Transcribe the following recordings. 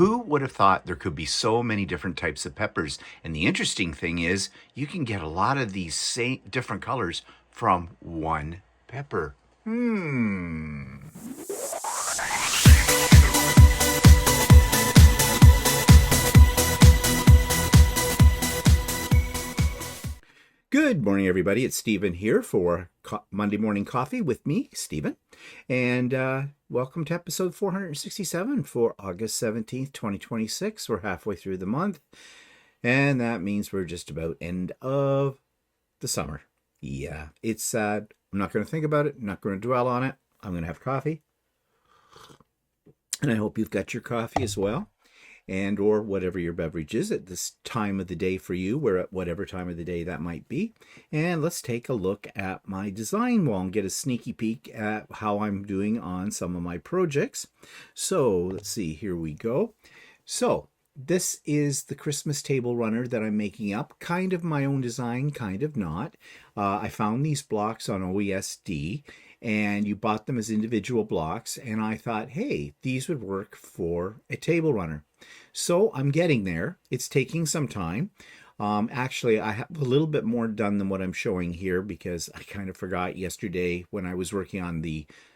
Who would have thought there could be so many different types of peppers? And the interesting thing is, you can get a lot of these same different colors from one pepper. Good morning, everybody. It's Stephen here for Monday Morning Coffee with me, Stephen. And welcome to episode 467 for August 17th, 2026. We're halfway through the month, and that means we're just about end of the summer. Yeah, it's sad. I'm not going to think about it. I'm not going to dwell on it. I'm going to have coffee. And I hope you've got your coffee as well, and or whatever your beverage is at this time of the day for you, where at whatever time of the day that might be. And let's take a look at my design wall and get a sneaky peek at how I'm doing on some of my projects. So let's see, here we go. So this is the Christmas table runner that I'm making up, kind of my own design, kind of not. I found these blocks on OESD, and you bought them as individual blocks, and I thought, hey, these would work for a table runner. So I'm getting there. It's taking some time. Actually, I have a little bit more done than what I'm showing here because I kind of forgot yesterday when I was working on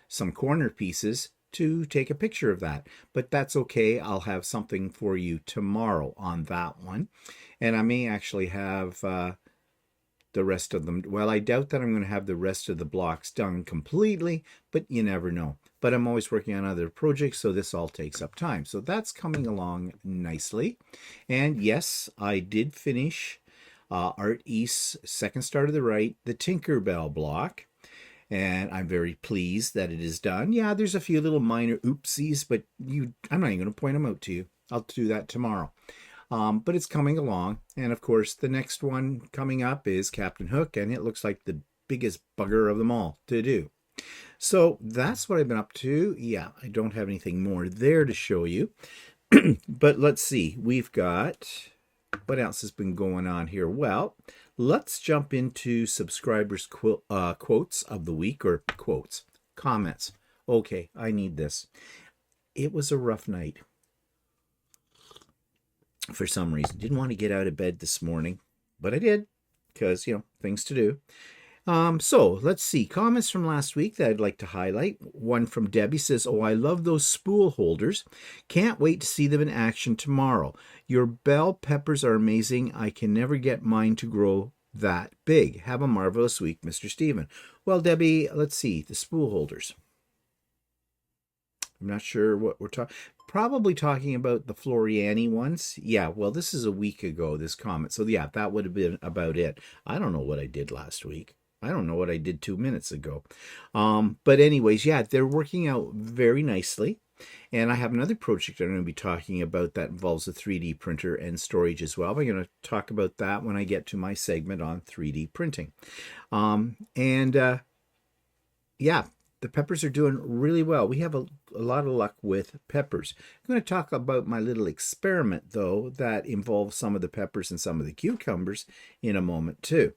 some corner pieces to take a picture of that. But that's okay. I'll have something for you tomorrow on that one. And I may actually have the rest of them. Well, I doubt that I'm going to have the rest of the blocks done completely, but you never know. But I'm always working on other projects, so this all takes up time. So that's coming along nicely. And yes, I did finish Art East's Second Star to the Right, the Tinkerbell block. And I'm very pleased that it is done. Yeah, there's a few little minor oopsies, but I'm not even going to point them out to you. I'll do that tomorrow. But it's coming along. And of course, the next one coming up is Captain Hook, and it looks like the biggest bugger of them all to do. So that's what I've been up to. Yeah, I don't have anything more there to show you. But let's see. We've got, what else has been going on here? Well, let's jump into subscribers' quotes of the week, or comments. Okay, I need this. It was a rough night. For some reason, didn't want to get out of bed this morning, but I did because, things to do. So let's see, comments from last week that I'd like to highlight. One from Debbie says, "Oh, I love those spool holders. Can't wait to see them in action tomorrow. Your bell peppers are amazing. I can never get mine to grow that big. Have a marvelous week, Mr. Stephen." Well, Debbie, let's see, the spool holders. I'm not sure what we're talking. Probably talking about the Floriani ones. Yeah, well, this is a week ago, this comment. So yeah, that would have been about it. I don't know what I did last week. I don't know what I did 2 minutes ago. But anyways, yeah, they're working out very nicely. And I have another project I'm going to be talking about that involves a 3D printer and storage as well. I'm going to talk about that when I get to my segment on 3D printing. Yeah, the peppers are doing really well. We have a lot of luck with peppers. I'm going to talk about my little experiment, though, that involves some of the peppers and some of the cucumbers in a moment, too.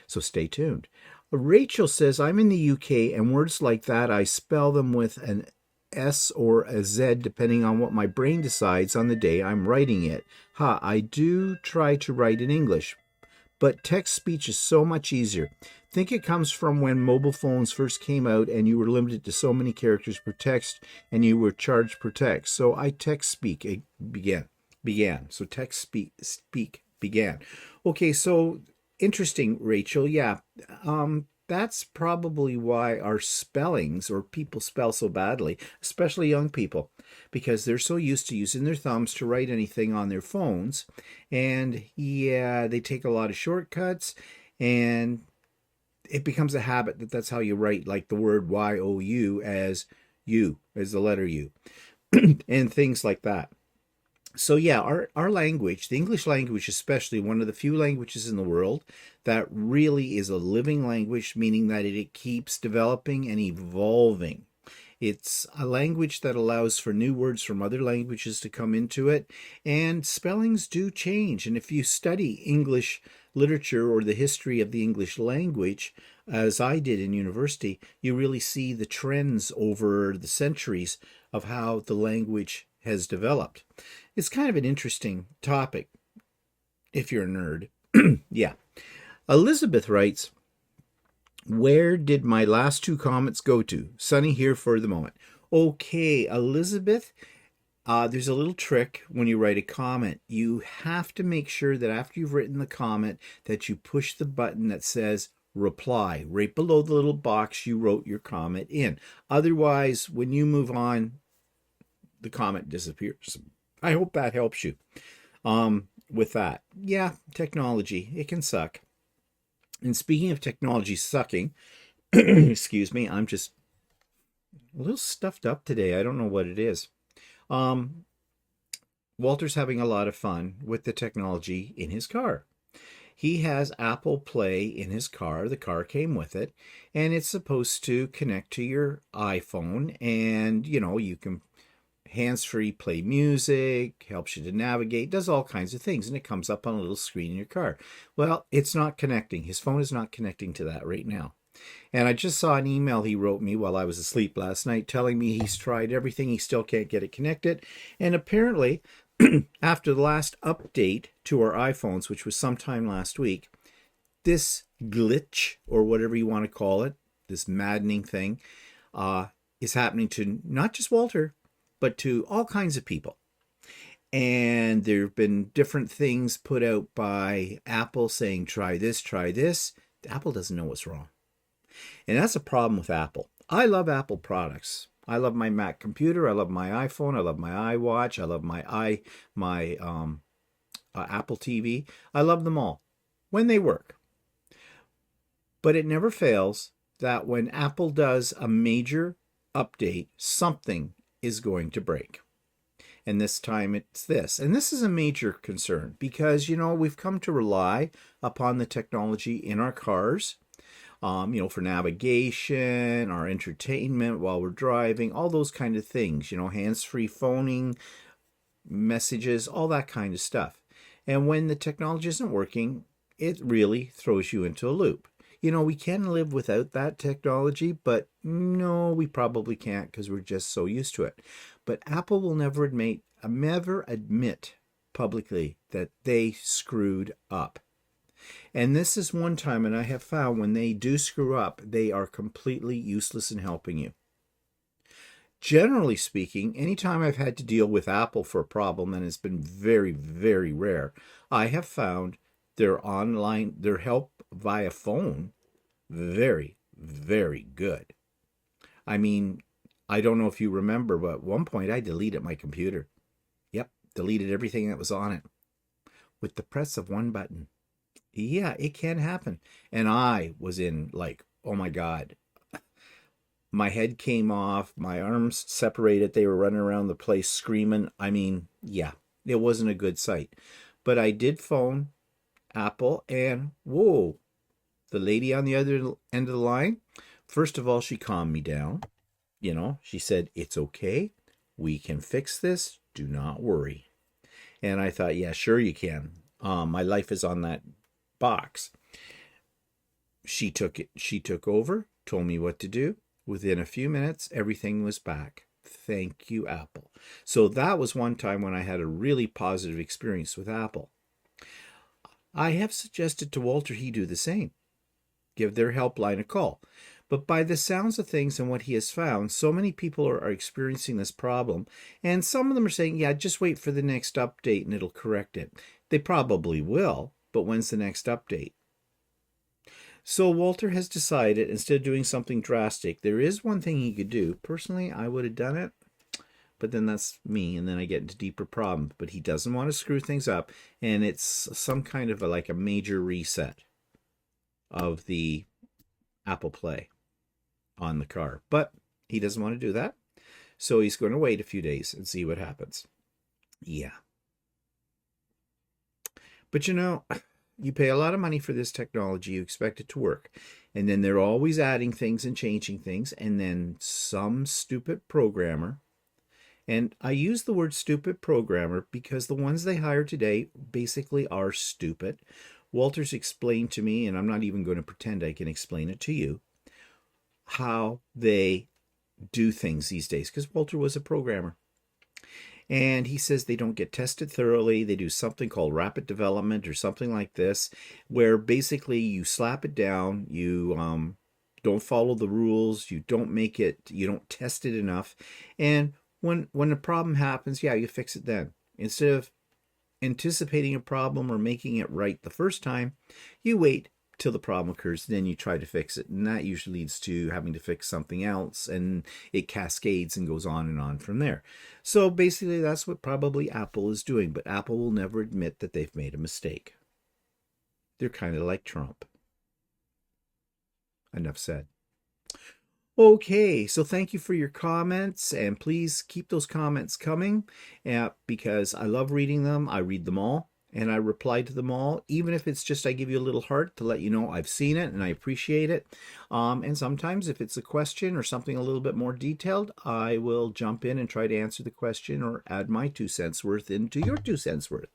So stay tuned. Rachel says, "I'm in the UK, and words like that, I spell them with an S or a Z, depending on what my brain decides on the day I'm writing it. I do try to write in English, but text speech is so much easier. Think it comes from when mobile phones first came out and you were limited to so many characters per text and you were charged per text. So I text speak began. So text speak began." Okay, so interesting, Rachel. Yeah, that's probably why our spellings, or people spell so badly, especially young people, because they're so used to using their thumbs to write anything on their phones. And yeah, they take a lot of shortcuts, and it becomes a habit that's how you write, like the word Y-O-U as U, as the letter U, and things like that. So yeah, our language, the English language especially, one of the few languages in the world that really is a living language, meaning that it keeps developing and evolving. It's a language that allows for new words from other languages to come into it, and spellings do change. And if you study English literature or the history of the English language, as I did in university, you really see the trends over the centuries of how the language has developed. It's kind of an interesting topic if you're a nerd. Yeah. Elizabeth writes, where did my last two comments go to? Sunny here for the moment. Okay, Elizabeth, there's a little trick when you write a comment. You have to make sure that after you've written the comment that you push the button that says reply right below the little box you wrote your comment in. Otherwise, when you move on, the comment disappears. I hope that helps you with that. Yeah, technology, it can suck. And speaking of technology sucking, excuse me, I'm just a little stuffed up today. I don't know what it is. Walter's having a lot of fun with the technology in his car. He has Apple Play in his car. The car came with it, and it's supposed to connect to your iPhone, and you can hands-free play music, helps you to navigate, does all kinds of things, and it comes up on a little screen in your car. Well, it's not connecting. His phone is not connecting to that right now. And I just saw an email he wrote me while I was asleep last night telling me he's tried everything. He still can't get it connected. And apparently, after the last update to our iPhones, which was sometime last week, this glitch, or whatever you want to call it, this maddening thing, is happening to not just Walter, but to all kinds of people. And there have been different things put out by Apple saying, try this, try this. Apple doesn't know what's wrong. And that's a problem with Apple. I love Apple products. I love my Mac computer. I love my iPhone. I love my iWatch. I love my Apple TV. I love them all when they work. But it never fails that when Apple does a major update, something is going to break. And this time it's this. And this is a major concern because, we've come to rely upon the technology in our cars, for navigation, our entertainment while we're driving, all those kind of things, hands-free phoning, messages, all that kind of stuff. And when the technology isn't working, it really throws you into a loop. We can live without that technology, but no, we probably can't because we're just so used to it. But Apple will never admit publicly that they screwed up. And this is one time, and I have found when they do screw up, they are completely useless in helping you. Generally speaking, anytime I've had to deal with Apple for a problem, and it's been very, very rare, I have found their help via phone very, very good. I mean, I don't know if you remember, but at one point I deleted my computer. Yep, deleted everything that was on it with the press of one button. Yeah, it can happen. And I was in oh my God. My head came off, my arms separated, they were running around the place screaming. I mean, yeah, it wasn't a good sight. But I did phone Apple, and whoa, the lady on the other end of the line, first of all, she calmed me down. She said, it's okay. We can fix this. Do not worry. And I thought, yeah, sure you can. My life is on that box. She took over, told me what to do. Within a few minutes, everything was back. Thank you, Apple. So that was one time when I had a really positive experience with Apple. I have suggested to Walter he do the same. Give their helpline a call. But by the sounds of things and what he has found, so many people are experiencing this problem. And some of them are saying, yeah, just wait for the next update and it'll correct it. They probably will, but when's the next update? So Walter has decided, instead of doing something drastic, there is one thing he could do. Personally, I would have done it, but then that's me, and then I get into deeper problems. But he doesn't want to screw things up, and it's some kind of a major reset of the Apple Play on the car. But he doesn't want to do that, so he's going to wait a few days and see what happens. Yeah. But you pay a lot of money for this technology, you expect it to work. And then they're always adding things and changing things. And then some stupid programmer, and I use the word stupid programmer because the ones they hire today basically are stupid. Walter's explained to me, and I'm not even going to pretend I can explain it to you, how they do things these days, because Walter was a programmer. And he says they don't get tested thoroughly. They do something called rapid development or something like this, where basically you slap it down, you don't follow the rules, you don't test it enough, and when a problem happens, yeah, you fix it then. Instead of anticipating a problem or making it right the first time, you wait till the problem occurs, then you try to fix it, and that usually leads to having to fix something else, and it cascades and goes on and on from there. So basically that's what probably Apple is doing, but Apple will never admit that they've made a mistake. They're kind of like Trump. Enough said. Okay, so thank you for your comments, and please keep those comments coming because I love reading them. I read them all, and I reply to them all, even if it's just I give you a little heart to let you know I've seen it and I appreciate it. And sometimes if it's a question or something a little bit more detailed, I will jump in and try to answer the question or add my 2 cents worth into your 2 cents worth.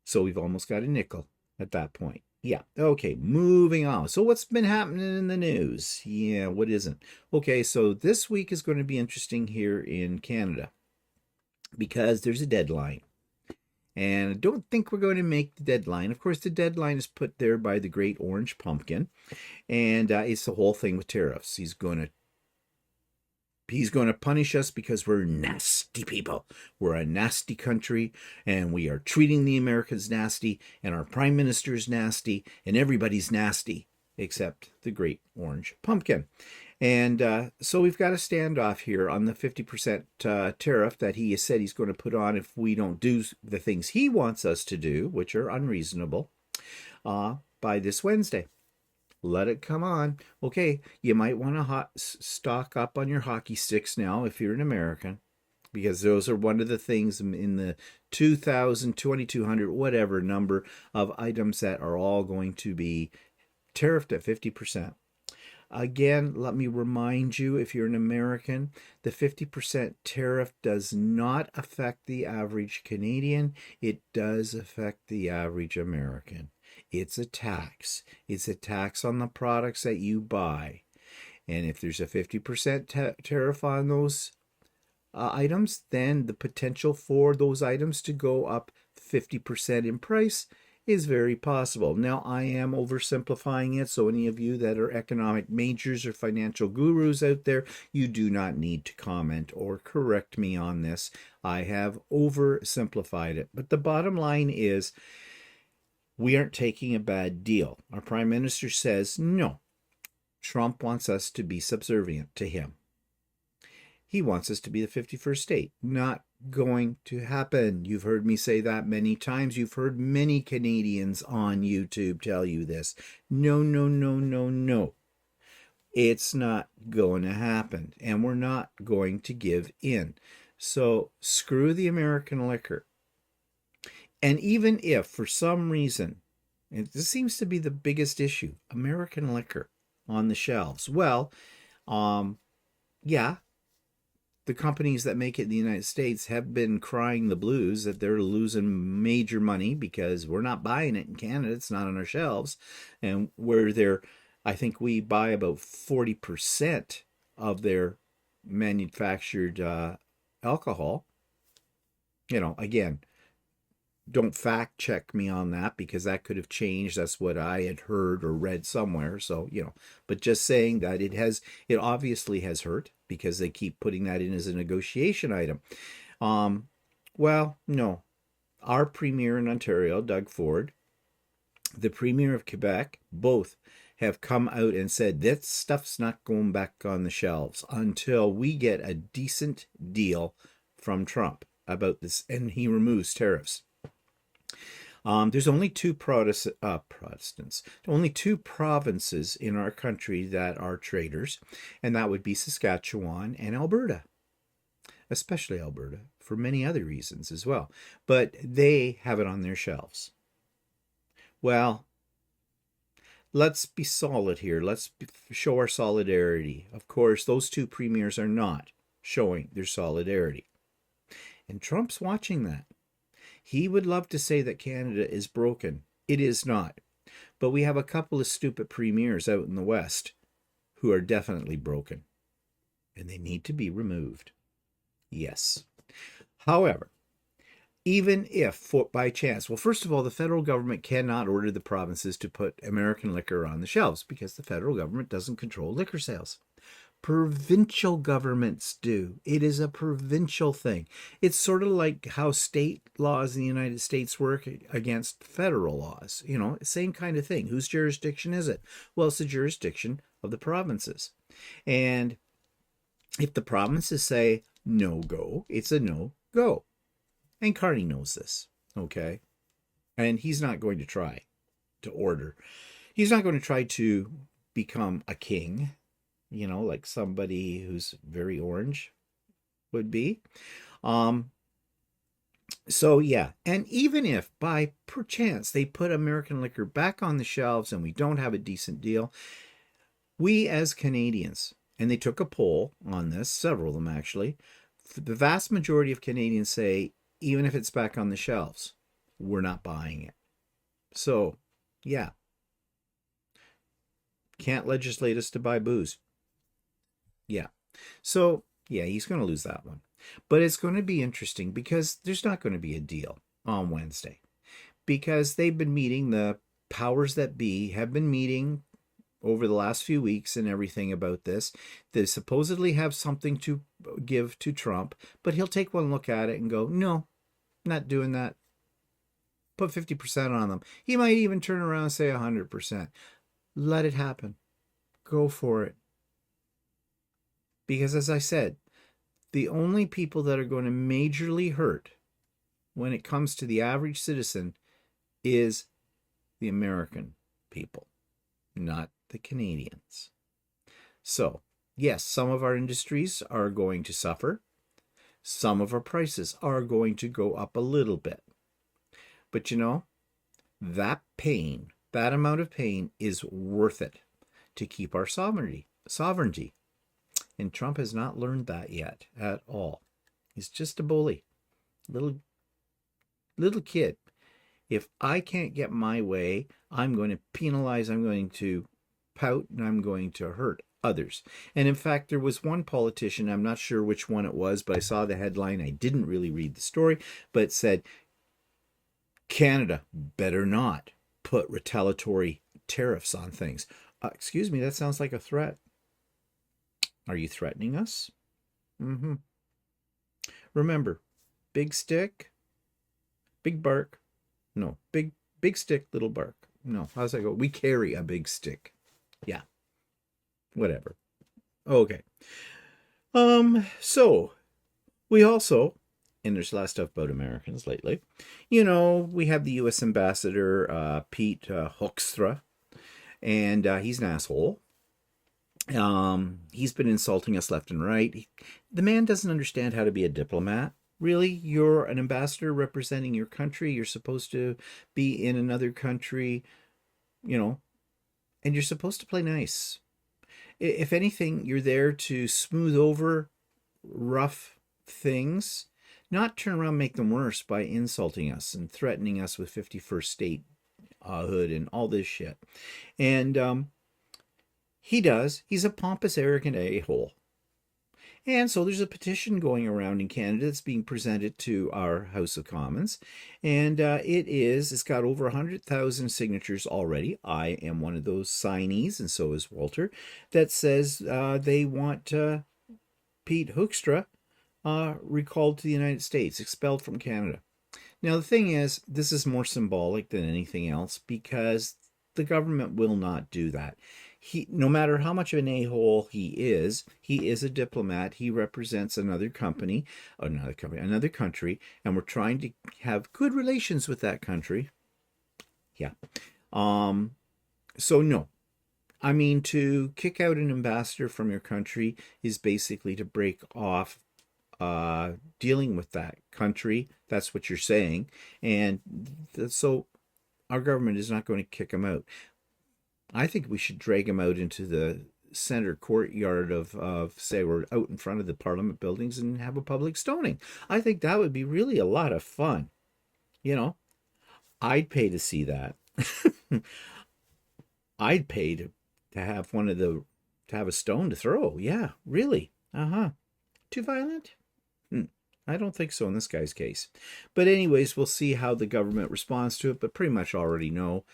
So we've almost got a nickel at that point. Yeah, okay, moving on. So what's been happening in the news? Yeah, what isn't? Okay, so this week is going to be interesting here in Canada because there's a deadline. And I don't think we're going to make the deadline. Of course, the deadline is put there by the great orange pumpkin, and it's the whole thing with tariffs. He's going to punish us because we're nasty people. We're a nasty country, and we are treating the Americans nasty, and our prime minister is nasty, and everybody's nasty except the great orange pumpkin. And so we've got a standoff here on the 50% tariff that he has said he's going to put on if we don't do the things he wants us to do, which are unreasonable, by this Wednesday. Let it come on. Okay, you might want to stock up on your hockey sticks now if you're an American, because those are one of the things in the 2,000, 2,200, whatever number of items that are all going to be tariffed at 50%. Again, let me remind you, if you're an American, the 50% tariff does not affect the average Canadian. It does affect the average American. It's a tax. It's a tax on the products that you buy. And if there's a 50% tariff on those items, then the potential for those items to go up 50% in price is very possible. Now, I am oversimplifying it, so any of you that are economic majors or financial gurus out there, you do not need to comment or correct me on this. I have oversimplified it. But the bottom line is, we aren't taking a bad deal. Our prime minister says, no, Trump wants us to be subservient to him. He wants us to be the 51st state. Not going to happen. You've heard me say that many times. You've heard many Canadians on YouTube tell you this. No, no, no, no, no. It's not going to happen. And we're not going to give in. So screw the American liquor. And even if, for some reason, and this seems to be the biggest issue, American liquor on the shelves. Well, yeah, the companies that make it in the United States have been crying the blues that they're losing major money because we're not buying it in Canada. It's not on our shelves. And I think we buy about 40% of their manufactured alcohol. Again, don't fact check me on that because that could have changed. That's what I had heard or read somewhere. So, but just saying that it obviously has hurt because they keep putting that in as a negotiation item. Well, no. Our premier in Ontario, Doug Ford, the premier of Quebec, both have come out and said this stuff's not going back on the shelves until we get a decent deal from Trump about this and he removes tariffs. There's only two Protestants, only two provinces in our country that are traders, and that would be Saskatchewan and Alberta, especially Alberta, for many other reasons as well. But they have it on their shelves. Well, let's be solid here. Let's show our solidarity. Of course, those two premiers are not showing their solidarity. And Trump's watching that. He would love to say that Canada is broken. It is not. But we have a couple of stupid premiers out in the West who are definitely broken. And they need to be removed. Yes. However, even if, by chance, well, first of all, the federal government cannot order the provinces to put American liquor on the shelves because the federal government doesn't control liquor sales. Provincial governments do. It is a provincial thing. It's sort of like how state laws in the United States work against federal laws. Same kind of thing. Whose jurisdiction is it? Well, it's the jurisdiction of the provinces. And if the provinces say no go, it's a no go. And Carney knows this, okay? And he's not going to try to order. He's not going to try to become a king, like somebody who's very orange would be. So, yeah. And even if by perchance they put American liquor back on the shelves and we don't have a decent deal, we as Canadians, and they took a poll on this, several of them actually, the vast majority of Canadians say, even if it's back on the shelves, we're not buying it. So, yeah. Can't legislate us to buy booze. Yeah. So, yeah, he's going to lose that one. But it's going to be interesting because there's not going to be a deal on Wednesday. Because they've been meeting, the powers that be have been meeting over the last few weeks and everything about this. They supposedly have something to give to Trump, but he'll take one look at it and go, no, not doing that. Put 50% on them. He might even turn around and say 100%. Let it happen. Go for it. Because as I said, the only people that are going to majorly hurt when it comes to the average citizen is the American people, not the Canadians. So, yes, some of our industries are going to suffer. Some of our prices are going to go up a little bit. But that pain, that amount of pain is worth it to keep our sovereignty. And Trump has not learned that yet at all. He's just a bully. Little kid. If I can't get my way, I'm going to penalize, I'm going to pout, and I'm going to hurt others. And in fact, there was one politician, I'm not sure which one it was, but I saw the headline. I didn't really read the story, but it said, Canada better not put retaliatory tariffs on things. Excuse me, that sounds like a threat. Are you threatening us? Remember, big stick, big bark. No, big stick, little bark. No, how's that go? We carry a big stick. Yeah, whatever. Okay. So we also, and there's a lot of stuff about Americans lately. We have the U.S. ambassador, Pete Hoekstra, and he's an asshole. He's been insulting us left and right. The man doesn't understand how to be a diplomat. Really, you're an ambassador representing your country. You're supposed to be in another country, and you're supposed to play nice. If anything, you're there to smooth over rough things, not turn around and make them worse by insulting us and threatening us with 51st statehood and all this shit. And he does. He's a pompous, arrogant a-hole. And so there's a petition going around in Canada that's being presented to our House of Commons. And it's got over 100,000 signatures already. I am one of those signees, and so is Walter, that says they want Pete Hoekstra recalled to the United States, expelled from Canada. Now, the thing is, this is more symbolic than anything else because the government will not do that. No matter how much of an a-hole he is a diplomat. He represents another country, and we're trying to have good relations with that country. Yeah. So no. I mean, to kick out an ambassador from your country is basically to break off dealing with that country. That's what you're saying. And so our government is not going to kick him out. I think we should drag him out into the center courtyard of say, we're out in front of the Parliament buildings and have a public stoning. I think that would be really a lot of fun. I'd pay to see that. I'd pay to have to have a stone to throw. Yeah, really. Too violent? I don't think so in this guy's case. But anyways, we'll see how the government responds to it, but pretty much already know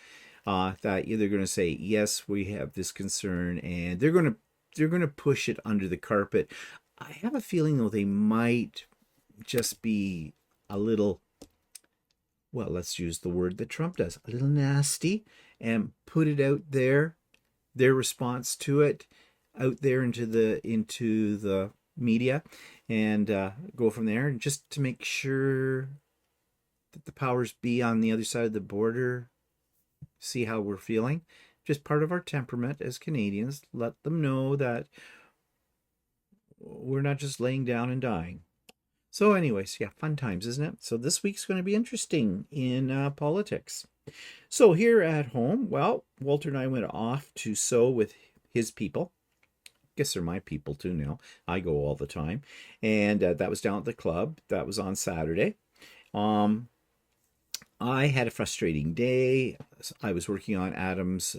that they're going to say, yes, we have this concern, and they're going to push it under the carpet. I have a feeling, though, they might just be a little, well, let's use the word that Trump does, a little nasty, and put it out there, their response to it out there into the media, and go from there, and just to make sure that the powers be on the other side of the border see how we're feeling. Just part of our temperament as Canadians, let them know that we're not just laying down and dying. So anyways, yeah, fun times, isn't it? So this week's going to be interesting in politics. So here at home, well, Walter and I went off to sew with his people. Guess they're my people too now. I go all the time. And that was down at the club. That was on Saturday. I had a frustrating day. I was working on Adam's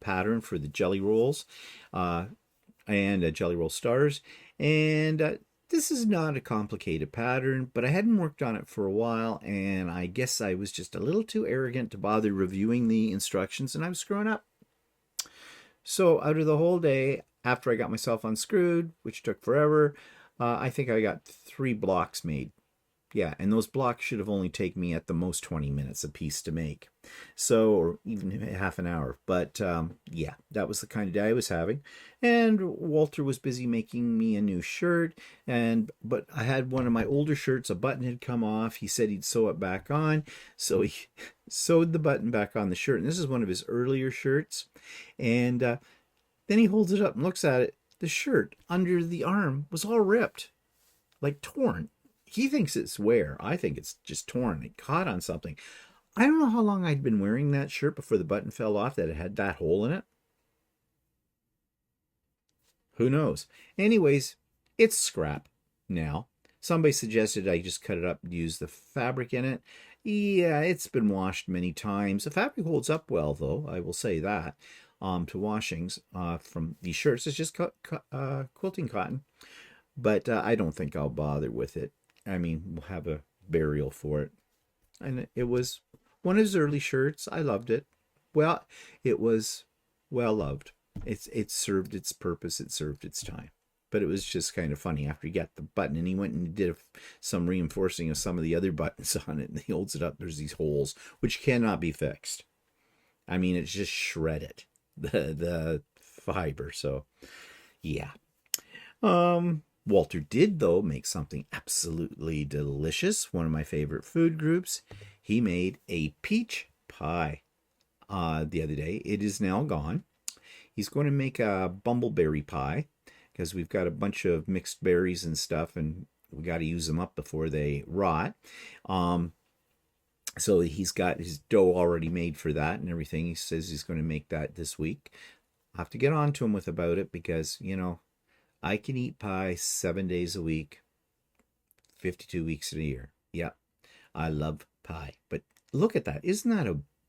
pattern for the jelly rolls and jelly roll stars. And this is not a complicated pattern, but I hadn't worked on it for a while, and I guess I was just a little too arrogant to bother reviewing the instructions, and I was screwing up. So out of the whole day, after I got myself unscrewed, which took forever, I think I got 3 blocks made. Yeah, and those blocks should have only taken me at the most 20 minutes a piece to make. So, or even half an hour. But yeah, that was the kind of day I was having. And Walter was busy making me a new shirt. But I had one of my older shirts, a button had come off. He said he'd sew it back on. So he sewed the button back on the shirt. And this is one of his earlier shirts. And then he holds it up and looks at it. The shirt under the arm was all ripped, like torn. He thinks it's wear. I think it's just torn. It caught on something. I don't know how long I'd been wearing that shirt before the button fell off that it had that hole in it. Who knows? Anyways, it's scrap now. Somebody suggested I just cut it up and use the fabric in it. Yeah, it's been washed many times. The fabric holds up well, though. I will say that. To washings from these shirts. It's just quilting cotton. But I don't think I'll bother with it. I mean, we'll have a burial for it. And it was one of his early shirts. I loved it. Well, it was well loved. It served its purpose. It served its time. But it was just kind of funny after he got the button and he went and did some reinforcing of some of the other buttons on it. And he holds it up. There's these holes, which cannot be fixed. I mean, it's just shredded, the fiber. So, yeah. Walter did, though, make something absolutely delicious. One of my favorite food groups. He made a peach pie the other day. It is now gone. He's going to make a bumbleberry pie because we've got a bunch of mixed berries and stuff, and we got to use them up before they rot. So he's got his dough already made for that and everything. He says he's going to make that this week. I'll have to get on to him about it because, I can eat pie 7 days a week, 52 weeks in a year. Yep, I love pie. But look at that.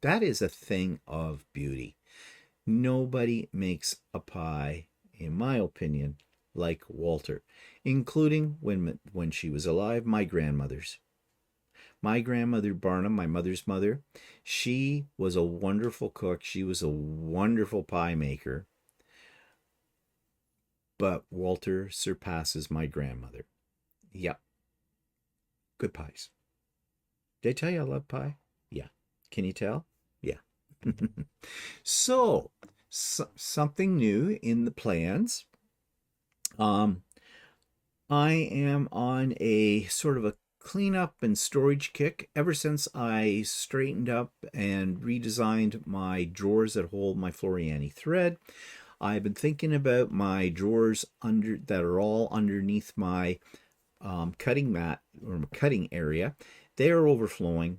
That is a thing of beauty. Nobody makes a pie, in my opinion, like Walter, including when she was alive, my grandmother's. My grandmother Barnum, my mother's mother, she was a wonderful cook. She was a wonderful pie maker. But Walter surpasses my grandmother. Yep. Good pies. Did I tell you I love pie? Yeah. Can you tell? Yeah. So, something new in the plans. I am on a sort of a cleanup and storage kick ever since I straightened up and redesigned my drawers that hold my Floriani thread. I've been thinking about my drawers that are all underneath my cutting mat or cutting area. They are overflowing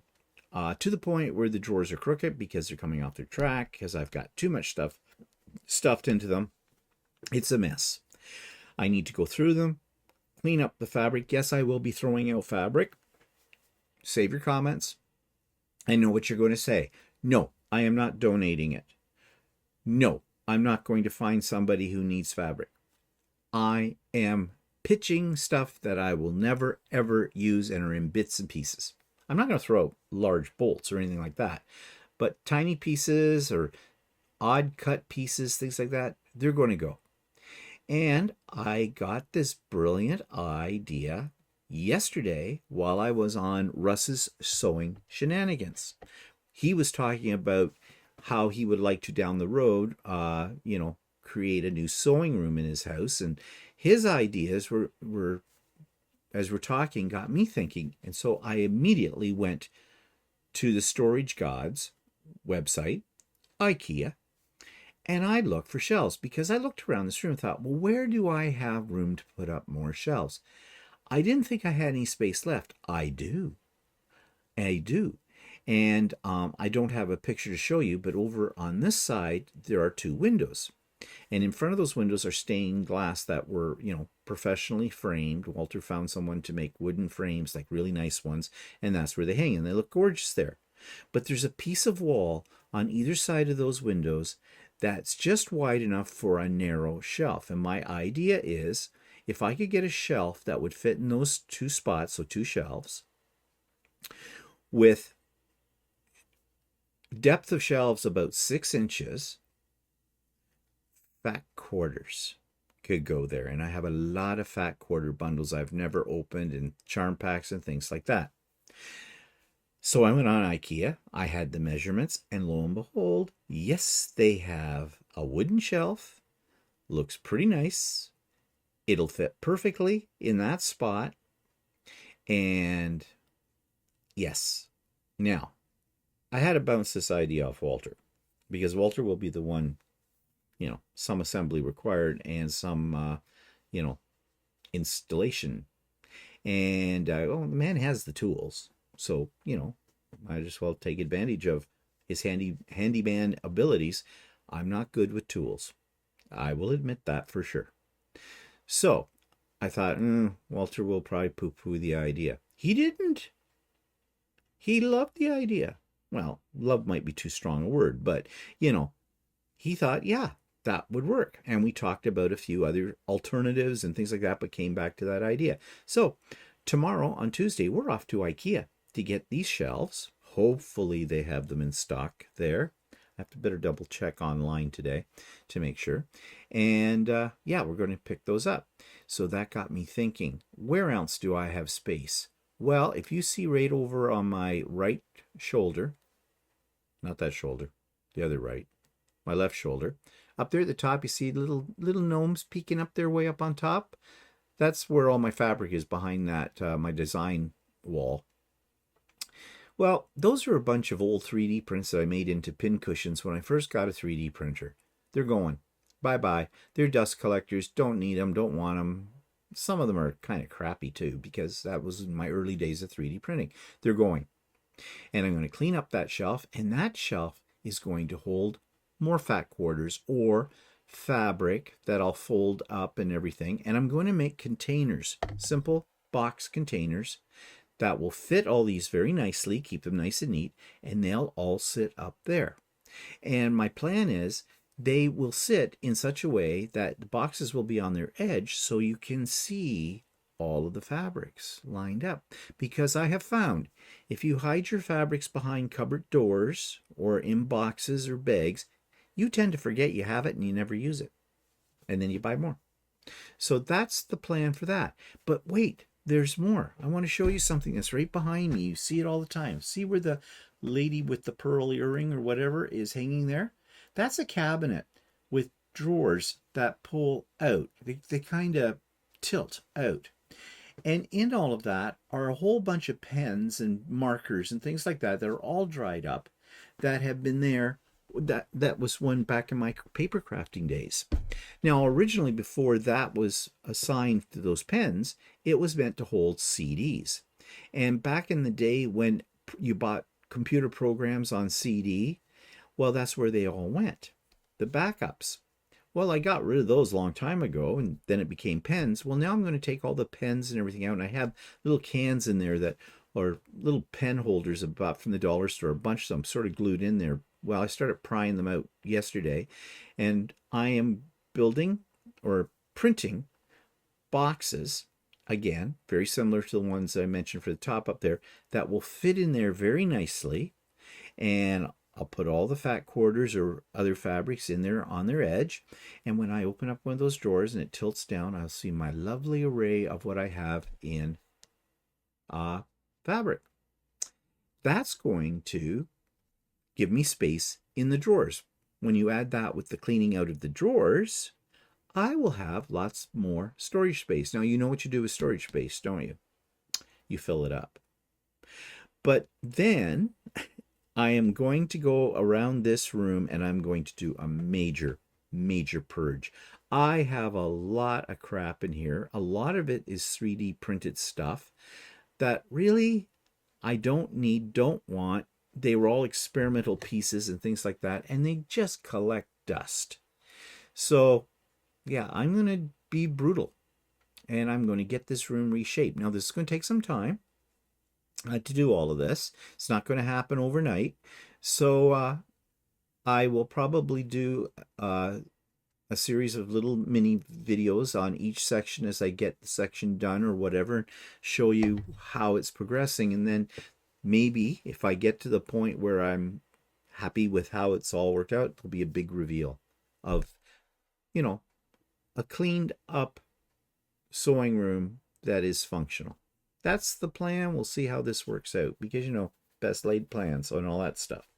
to the point where the drawers are crooked because they're coming off their track because I've got too much stuff stuffed into them. It's a mess. I need to go through them, clean up the fabric. Yes, I will be throwing out fabric. Save your comments. I know what you're going to say. No, I am not donating it. No, I'm not going to find somebody who needs fabric. I am pitching stuff that I will never, ever use and are in bits and pieces. I'm not going to throw out large bolts or anything like that, but tiny pieces or odd cut pieces, things like that, they're going to go. And I got this brilliant idea yesterday while I was on Russ's sewing shenanigans. He was talking about how he would like to down the road, create a new sewing room in his house. And his ideas were, as we're talking, got me thinking. And so I immediately went to the Storage Gods website, IKEA, and I looked for shelves because I looked around this room and thought, well, where do I have room to put up more shelves? I didn't think I had any space left. I do. And I don't have a picture to show you, but over on this side, there are 2 windows. And in front of those windows are stained glass that were, professionally framed. Walter found someone to make wooden frames, like really nice ones, and that's where they hang, and they look gorgeous there. But there's a piece of wall on either side of those windows that's just wide enough for a narrow shelf. And my idea is, if I could get a shelf that would fit in those 2 spots, so 2 shelves, with depth of shelves about 6 inches, fat quarters could go there. And I have a lot of fat quarter bundles I've never opened and charm packs and things like that. So I went on IKEA, I had the measurements, and lo and behold, yes, they have a wooden shelf, looks pretty nice, it'll fit perfectly in that spot, and yes. Now, I had to bounce this idea off Walter, because Walter will be the one, some assembly required and some, installation. And, the man has the tools. So, might as well take advantage of his handyman abilities. I'm not good with tools. I will admit that for sure. So, I thought, Walter will probably poo-poo the idea. He didn't. He loved the idea. Well, love might be too strong a word, but, he thought, yeah, that would work. And we talked about a few other alternatives and things like that, but came back to that idea. So, tomorrow, on Tuesday, we're off to IKEA to get these shelves. Hopefully they have them in stock there. I have to better double check online today to make sure. And we're going to pick those up. So that got me thinking, where else do I have space? Well, if you see right over on my right shoulder, not that shoulder, the other right, my left shoulder, up there at the top, you see little gnomes peeking up there way up on top. That's where all my fabric is, behind that, my design wall. Well, those are a bunch of old 3D prints that I made into pin cushions when I first got a 3D printer. They're going. Bye-bye. They're dust collectors. Don't need them. Don't want them. Some of them are kind of crappy too, because that was in my early days of 3D printing. They're going. And I'm going to clean up that shelf, and that shelf is going to hold more fat quarters or fabric that I'll fold up and everything. And I'm going to make containers, simple box containers, that will fit all these very nicely, keep them nice and neat, and they'll all sit up there. And my plan is they will sit in such a way that the boxes will be on their edge so you can see all of the fabrics lined up. Because I have found if you hide your fabrics behind cupboard doors or in boxes or bags, you tend to forget you have it and you never use it. And then you buy more. So that's the plan for that. But wait, there's more. I want to show you something that's right behind me. You see it all the time. See where the lady with the pearl earring or whatever is hanging there? That's a cabinet with drawers that pull out. They kind of tilt out. And in all of that are a whole bunch of pens and markers and things like that that are all dried up, that have been there. That was one back in my paper crafting days. Now, originally, before that was assigned to those pens, it was meant to hold CDs. And back in the day when you bought computer programs on CD, well, that's where they all went, the backups. Well, I got rid of those a long time ago, and then it became pens. Well, now I'm going to take all the pens and everything out, and I have little cans in there that are little pen holders about from the dollar store, a bunch of them sort of glued in there. Well, I started prying them out yesterday, and I am building or printing boxes, again, very similar to the ones I mentioned for the top up there, that will fit in there very nicely. And I'll put all the fat quarters or other fabrics in there on their edge. And when I open up one of those drawers and it tilts down, I'll see my lovely array of what I have in fabric. That's going to give me space in the drawers. When you add that with the cleaning out of the drawers, I will have lots more storage space. Now, you know what you do with storage space, don't you? You fill it up. But then I am going to go around this room and I'm going to do a major purge. I have a lot of crap in here. A lot of it is 3D printed stuff that really I don't need, don't want. They were all experimental pieces and things like that, and they just collect dust. So yeah, I'm going to be brutal, and I'm going to get this room reshaped. Now, this is going to take some time to do all of this. It's not going to happen overnight. So I will probably do a series of little mini videos on each section as I get the section done or whatever, show you how it's progressing. And then maybe if I get to the point where I'm happy with how it's all worked out, there'll be a big reveal of, you know, a cleaned up sewing room that is functional. That's the plan. We'll see how this works out because, you know, best laid plans and all that stuff.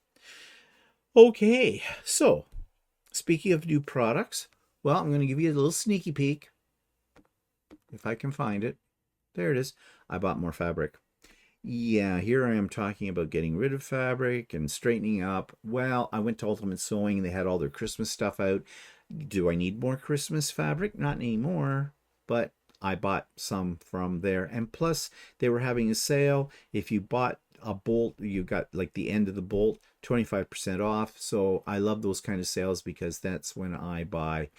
Okay, so speaking of new products, well, I'm going to give you a little sneaky peek if I can find it. There it is. I bought more fabric. Yeah, here I am talking about getting rid of fabric and straightening up. Well, I went to Ultimate Sewing and they had all their Christmas stuff out. Do I need more Christmas fabric? Not anymore, but I bought some from there. And plus, they were having a sale. If you bought a bolt, you got like the end of the bolt, 25% off. So I love those kind of sales because that's when I buy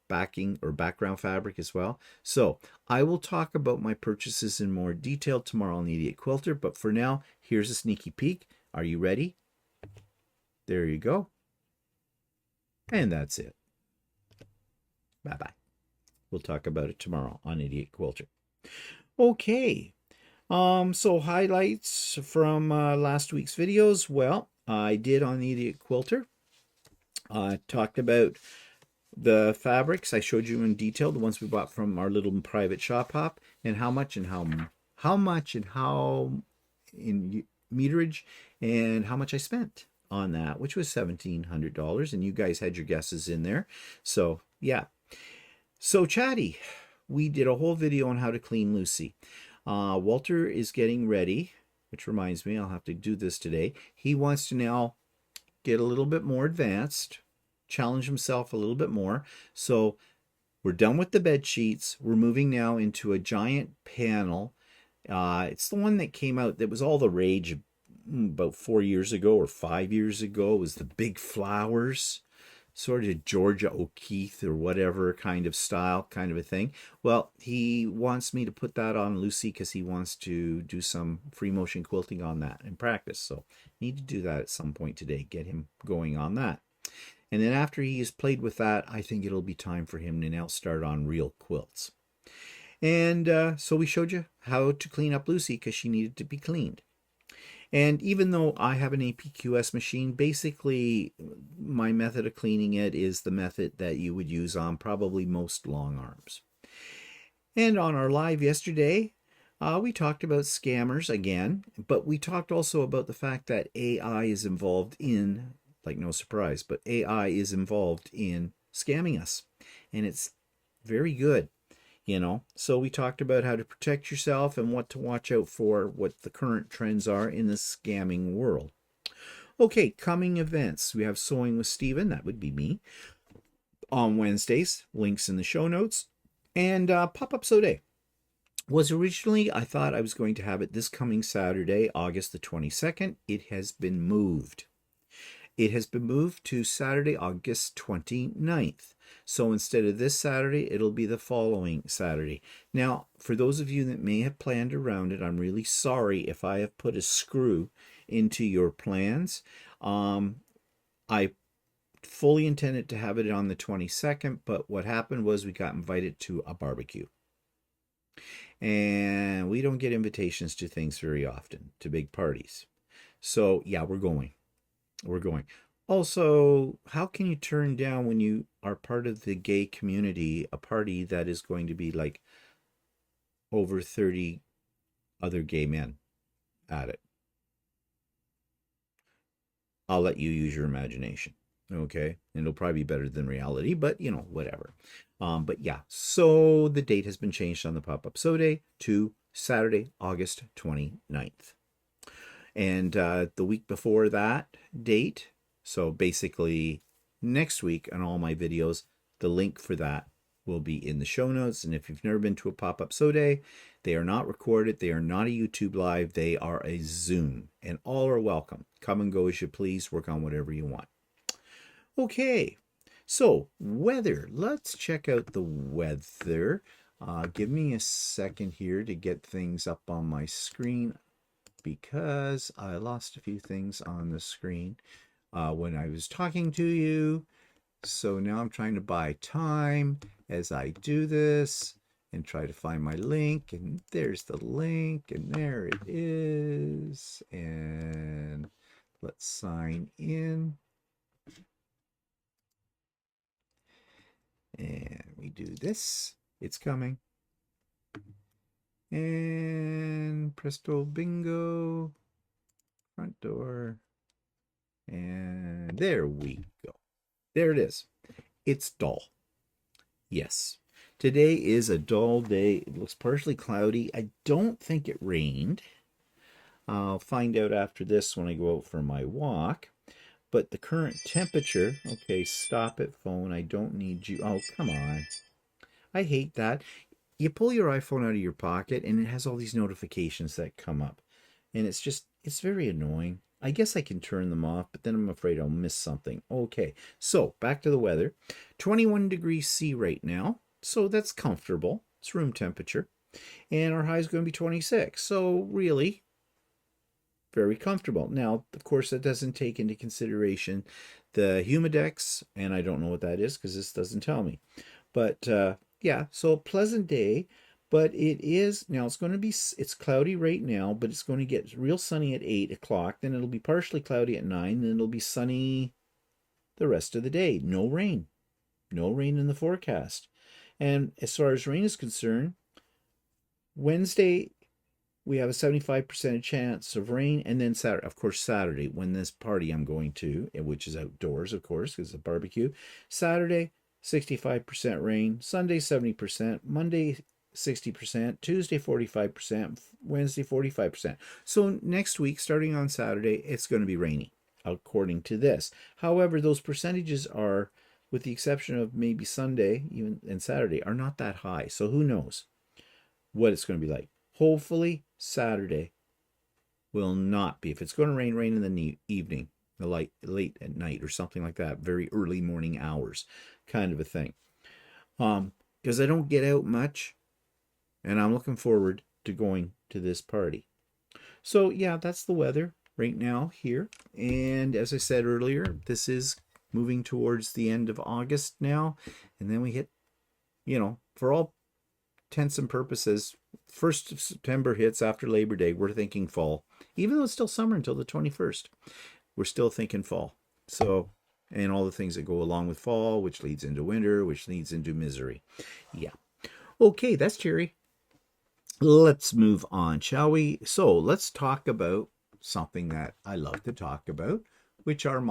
backing or background fabric as well. So I will talk about my purchases in more detail tomorrow on the Idiot Quilter. But for now, here's a sneaky peek. Are you ready? There you go. And that's it. Bye-bye. We'll talk about it tomorrow on Idiot Quilter. Okay. So highlights from last week's videos. Well, I did on the Idiot Quilter. Talked about the fabrics. I showed you in detail the ones we bought from our little private shop hop and how much and how in meterage and how much I spent on that, which was $1,700, and you guys had your guesses in there. So yeah. So Chatty, we did a whole video on how to clean Lucy. Walter is getting ready, which reminds me I'll have to do this today. He wants to now get a little bit more advanced, challenge himself a little bit more. So we're done with the bed sheets. We're moving now into a giant panel. It's the one that came out that was all the rage about 4 years ago or 5 years ago. It was the big flowers, sort of Georgia O'Keeffe or whatever kind of style, kind of a thing. Well, he wants me to put that on Lucy because he wants to do some free motion quilting on that in practice. So need to do that at some point today, get him going on that. And then after he has played with that, I think it'll be time for him to now start on real quilts. And so we showed you how to clean up Lucy because she needed to be cleaned. And even though I have an APQS machine, basically my method of cleaning it is the method that you would use on probably most long arms. And on our live yesterday, we talked about scammers again, but we talked also about the fact that AI is involved in, like no surprise, but AI is involved in scamming us. And it's very good. You know, so we talked about how to protect yourself and what to watch out for, what the current trends are in the scamming world. Okay, coming events. We have Sewing with Steven, that would be me, on Wednesdays. Links in the show notes. And Pop-Up Sew Day was originally, I thought I was going to have it this coming Saturday, August the 22nd. It has been moved. It has been moved to Saturday, August 29th. So instead of this Saturday, it'll be the following Saturday. Now, for those of you that may have planned around it, I'm really sorry if I have put a screw into your plans. I fully intended to have it on the 22nd, but what happened was we got invited to a barbecue. And we don't get invitations to things very often, to big parties. So, yeah, we're going. We're going. Also, how can you turn down, when you are part of the gay community, a party that is going to be like over 30 other gay men at it? I'll let you use your imagination. Okay. And it'll probably be better than reality, but whatever. But yeah, so the date has been changed on the pop-up so day to Saturday, August 29th. And the week before that date, so basically next week on all my videos, the link for that will be in the show notes. And if you've never been to a pop-up so day, they are not recorded. They are not a YouTube live. They are a Zoom. And all are welcome. Come and go as you please. Work on whatever you want. Okay. So, weather. Let's check out the weather. Give me a second here to get things up on my screen, because I lost a few things on the screen when I was talking to you. So now I'm trying to buy time as I do this and try to find my link. And there's the link, and there it is. And let's sign in. And we do this. It's coming. And presto bingo. Front door. And there we go. There it is. It's dull. Yes. Today is a dull day. It looks partially cloudy. I don't think it rained. I'll find out after this when I go out for my walk. But the current temperature... Okay, stop it, phone. I don't need you. Oh, come on. I hate that. You pull your iPhone out of your pocket and it has all these notifications that come up. And it's very annoying. I guess I can turn them off, but then I'm afraid I'll miss something. Okay, so back to the weather. 21 degrees C right now, so that's comfortable. It's room temperature. And our high is going to be 26, so really very comfortable. Now, of course, that doesn't take into consideration the humidex, and I don't know what that is because this doesn't tell me. But yeah, so a pleasant day. But it is, now it's cloudy right now, but it's going to get real sunny at 8 o'clock. Then it'll be partially cloudy at 9. Then it'll be sunny the rest of the day. No rain. No rain in the forecast. And as far as rain is concerned, Wednesday, we have a 75% chance of rain. And then Saturday, of course, Saturday, when this party I'm going to, which is outdoors, of course, because it's a barbecue. Saturday, 65% rain. Sunday, 70%. Monday, 60%, Tuesday 45%, Wednesday 45%. So next week, starting on Saturday, it's going to be rainy, according to this. However, those percentages are, with the exception of maybe Sunday even and Saturday, are not that high. So who knows what it's going to be like. Hopefully, Saturday will not be. If it's going to rain, rain in the evening, late at night or something like that, very early morning hours, kind of a thing. Because I don't get out much. And I'm looking forward to going to this party. So yeah, that's the weather right now here. And as I said earlier, this is moving towards the end of August now. And then we hit, for all intents and purposes, 1st of September hits after Labor Day. We're thinking fall. Even though it's still summer until the 21st, we're still thinking fall. So, and all the things that go along with fall, which leads into winter, which leads into misery. Yeah. Okay, that's cheery. Let's move on, shall we? So let's talk about something that I love to talk about, which are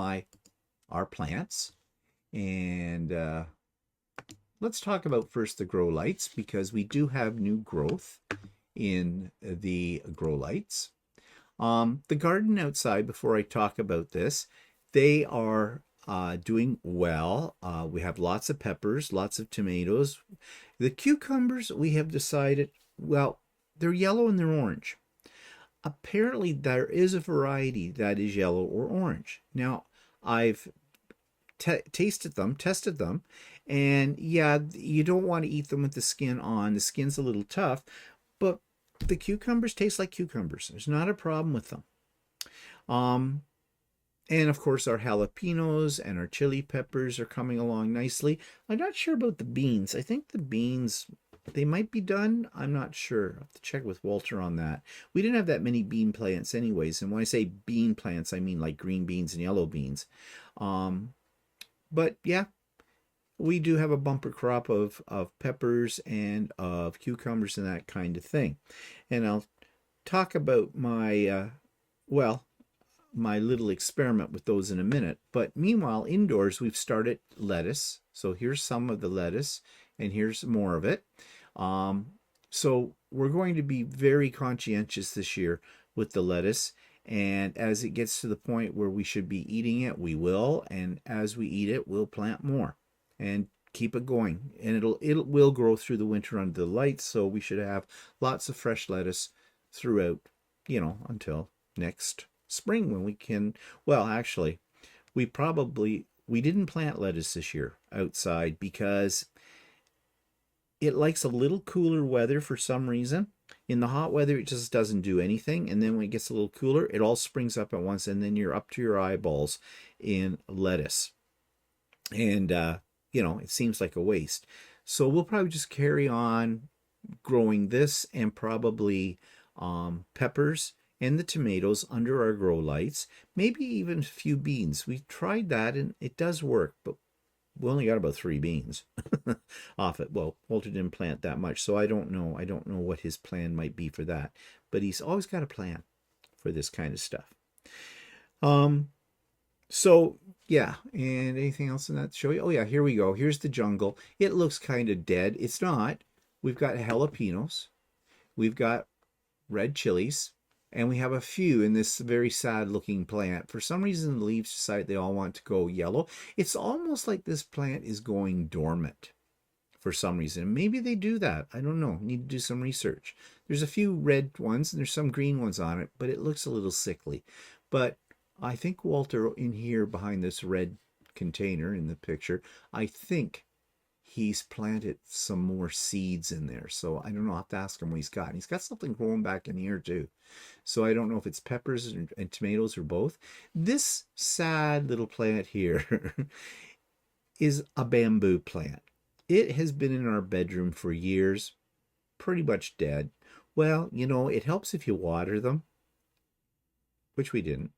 our plants. And let's talk about first the grow lights, because we do have new growth in the grow lights. The garden outside, before I talk about this, they are doing well. We have lots of peppers, lots of tomatoes. The cucumbers, we have decided, well, they're yellow and they're orange. Apparently, there is a variety that is yellow or orange. Now, I've tested them, and yeah, you don't want to eat them with the skin on. The skin's a little tough, but the cucumbers taste like cucumbers. There's not a problem with them. And of course, our jalapenos and our chili peppers are coming along nicely. I'm not sure about the beans. I think the beans, they might be done. I'm not sure. I'll have to check with Walter on that. We didn't have that many bean plants anyways. And when I say bean plants, I mean like green beans and yellow beans. But yeah, we do have a bumper crop of peppers and of cucumbers and that kind of thing. And I'll talk about my, my little experiment with those in a minute. But meanwhile, indoors, we've started lettuce. So here's some of the lettuce, and here's more of it. So we're going to be very conscientious this year with the lettuce. And as it gets to the point where we should be eating it, we will. And as we eat it, we'll plant more and keep it going. And it will grow through the winter under the lights. So we should have lots of fresh lettuce throughout, until next spring when we can. Well, actually, we didn't plant lettuce this year outside because it likes a little cooler weather for some reason. In the hot weather, it just doesn't do anything. And then when it gets a little cooler, it all springs up at once. And then you're up to your eyeballs in lettuce. And, it seems like a waste. So we'll probably just carry on growing this and probably peppers and the tomatoes under our grow lights. Maybe even a few beans. We tried that and it does work, but we only got about 3 beans off it. Well, Walter didn't plant that much, so I don't know. I don't know what his plan might be for that. But he's always got a plan for this kind of stuff. So yeah, and anything else in that to show you? Oh yeah, here we go. Here's the jungle. It looks kind of dead. It's not. We've got jalapenos. We've got red chilies. And we have a few in this very sad looking plant. For some reason, the leaves decide they all want to go yellow. It's almost like this plant is going dormant for some reason. Maybe they do that. I don't know. Need to do some research. There's a few red ones and there's some green ones on it, but it looks a little sickly. But I think Walter in here behind this red container in the picture, I think he's planted some more seeds in there. So I don't know. I'll have to ask him what he's got. And he's got something growing back in here too. So I don't know if it's peppers and tomatoes or both. This sad little plant here is a bamboo plant. It has been in our bedroom for years, pretty much dead. Well, it helps if you water them, which we didn't.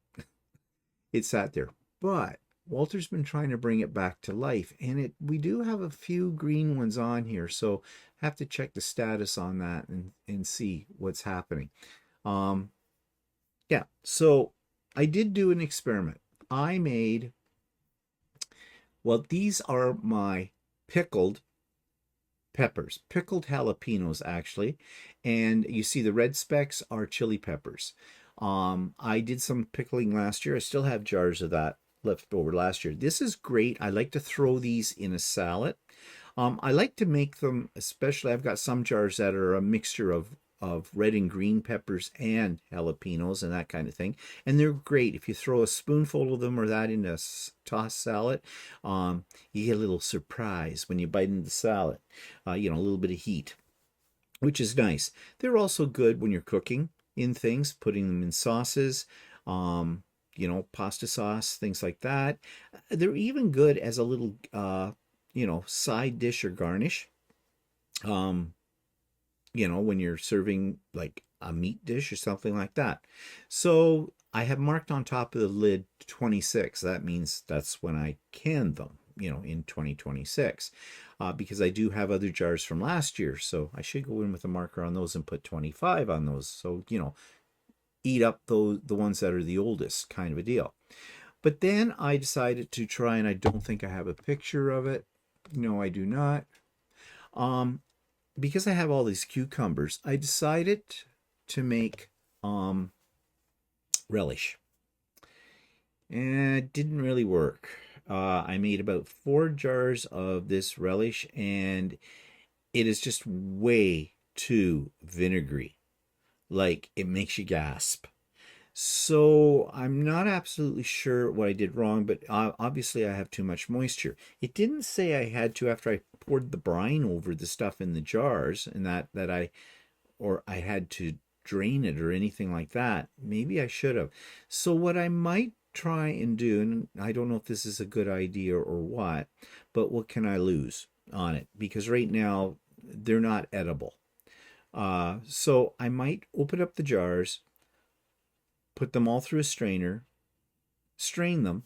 It sat there. But Walter's been trying to bring it back to life, and we do have a few green ones on here, so have to check the status on that and see what's happening. Yeah, so I did do an experiment. I made, these are my pickled peppers, pickled jalapenos actually, and you see the red specks are chili peppers. I did some pickling last year. I still have jars of that left over last year. This is great. I like to throw these in a salad. I like to make them, especially I've got some jars that are a mixture of red and green peppers and jalapenos and that kind of thing. And they're great. If you throw a spoonful of them or that in a tossed salad, you get a little surprise when you bite into the salad. A little bit of heat, which is nice. They're also good when you're cooking in things, putting them in sauces, pasta sauce, things like that. They're even good as a little, side dish or garnish. When you're serving like a meat dish or something like that. So I have marked on top of the lid 26. That means that's when I canned them, in 2026. Because I do have other jars from last year. So I should go in with a marker on those and put 25 on those. So, eat up the ones that are the oldest, kind of a deal. But then I decided to try, and I don't think I have a picture of it. No, I do not. Because I have all these cucumbers, I decided to make relish. And it didn't really work. I made about 4 jars of this relish, and it is just way too vinegary. Like, it makes you gasp. So I'm not absolutely sure what I did wrong, but obviously I have too much moisture. It didn't say I had to after I poured the brine over the stuff in the jars, and that I had to drain it or anything like that. Maybe I should have. So what I might try and do, and I don't know if this is a good idea or what, but what can I lose on it? Because right now they're not edible. So I might open up the jars, put them all through a strainer, strain them,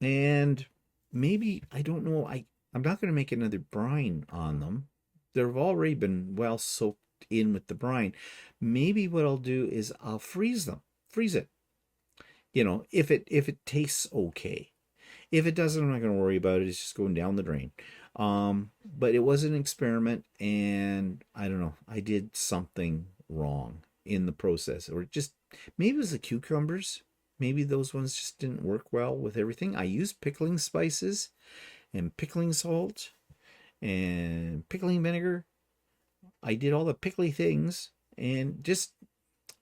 and maybe, I don't know, I'm not going to make another brine on them. They've already been well soaked in with the brine. Maybe what I'll do is I'll freeze it. If it tastes okay. If it doesn't, I'm not going to worry about it. It's just going down the drain. But it was an experiment, and I don't know. I did something wrong in the process, or just maybe it was the cucumbers. Maybe those ones just didn't work well with everything. I used pickling spices and pickling salt and pickling vinegar. I did all the pickly things, and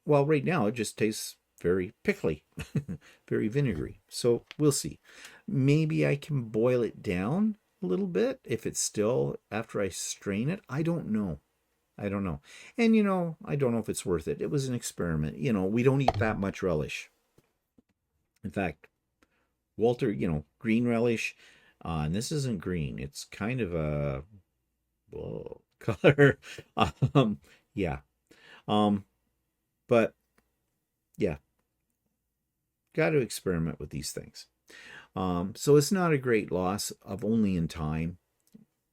well, right now it just tastes very pickly, very vinegary. So we'll see. Maybe I can boil it down a little bit if it's still after I strain it. I don't know. And I don't know if it's worth it. It was an experiment. We don't eat that much relish. In fact, Walter, green relish, and this isn't green. It's kind of a color. Yeah. But yeah, got to experiment with these things. So it's not a great loss of only in time,